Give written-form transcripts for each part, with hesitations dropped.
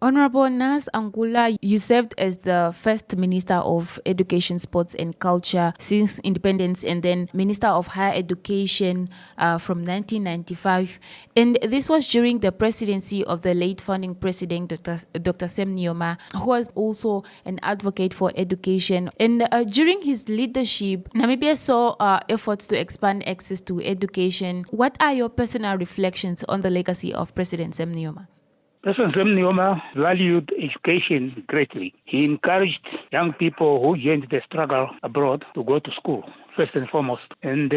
Honorable Nahas Angula, you served as the first Minister of Education, Sports and Culture since independence, and then Minister of Higher Education from 1995. And this was during the presidency of the late Founding President Dr. Sam Nujoma, who was also an advocate for education. And during his leadership, Namibia saw efforts to expand access to education. What are your personal reflections on the legacy of President Sam Nujoma? President Sam Nujoma valued education greatly. He encouraged young people who joined the struggle abroad to go to school, first and foremost. And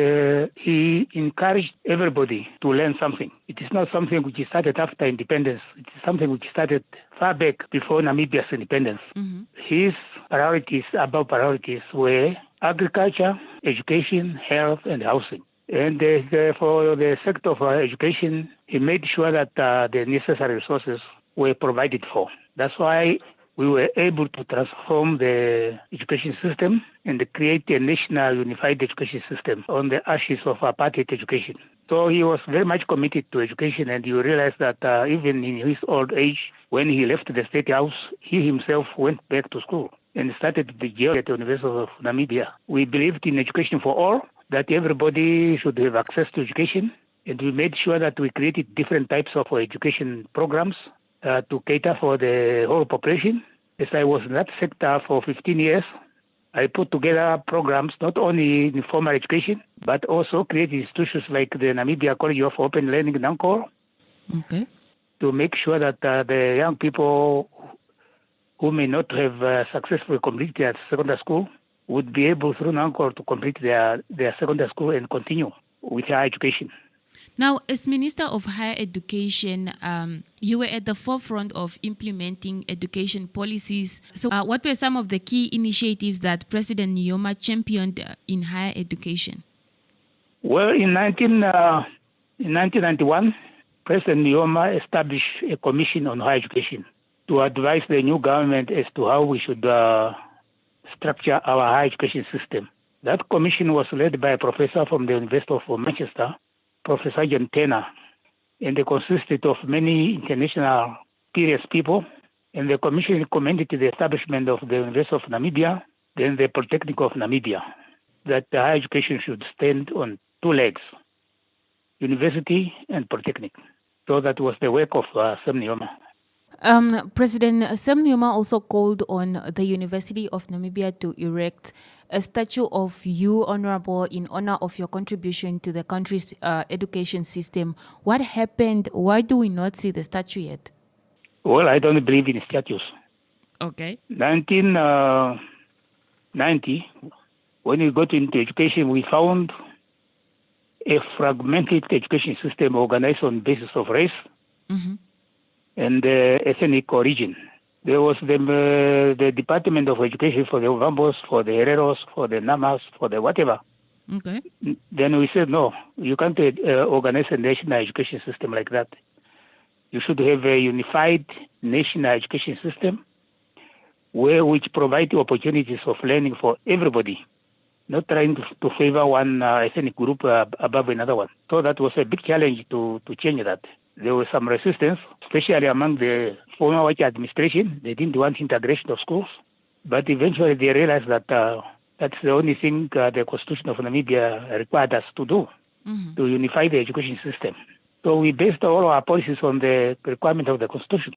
he encouraged everybody to learn something. It is not something which started after independence. It is something which started far back before Namibia's independence. Mm-hmm. His priorities, above priorities, were agriculture, education, health, and housing. And for the sector of education, he made sure that the necessary resources were provided for. That's why we were able to transform the education system and create a national unified education system on the ashes of apartheid education. So he was very much committed to education, and you realize that even in his old age, when he left the State House, he himself went back to school and started the journey at the University of Namibia. We believed in education for all, that everybody should have access to education, and we made sure that we created different types of education programs to cater for the whole population. As I was in that sector for 15 years, I put together programs not only in formal education, but also created institutions like the Namibia College of Open Learning in Angkor, okay, to make sure that the young people who may not have successfully completed their secondary school would be able through Angkor to complete their secondary school and continue with higher education. Now, as Minister of Higher Education, you were at the forefront of implementing education policies. So what were some of the key initiatives that President Nujoma championed in higher education? Well, in 1991, President Nujoma established a commission on higher education to advise the new government as to how we should structure our higher education system. That commission was led by a professor from the University of Manchester, Professor John Tenure, and they consisted of many international serious people. And the commission recommended the establishment of the University of Namibia, then the Polytechnic of Namibia, that the higher education should stand on two legs, university and polytechnic. So that was the work of Sam Nujoma. President Sam Nujoma also called on the University of Namibia to erect a statue of you, Honorable, in honor of your contribution to the country's education system. What happened? Why do we not see the statue yet? Well, I don't believe in statues. Okay. 1990, when we got into education, we found a fragmented education system organized on the basis of race. Mm-hmm. And ethnic origin. There was the Department of Education for the Ovambos, for the Hereros, for the Namas, for the whatever. Okay. Then we said, no, you can't organize a national education system like that. You should have a unified national education system which provide opportunities of learning for everybody, not trying to favor one ethnic group above another one. So that was a big challenge to change that. There was some resistance, especially among the former white administration. They didn't want integration of schools. But eventually they realized that that's the only thing the Constitution of Namibia required us to do, mm-hmm, to unify the education system. So we based all our policies on the requirement of the Constitution.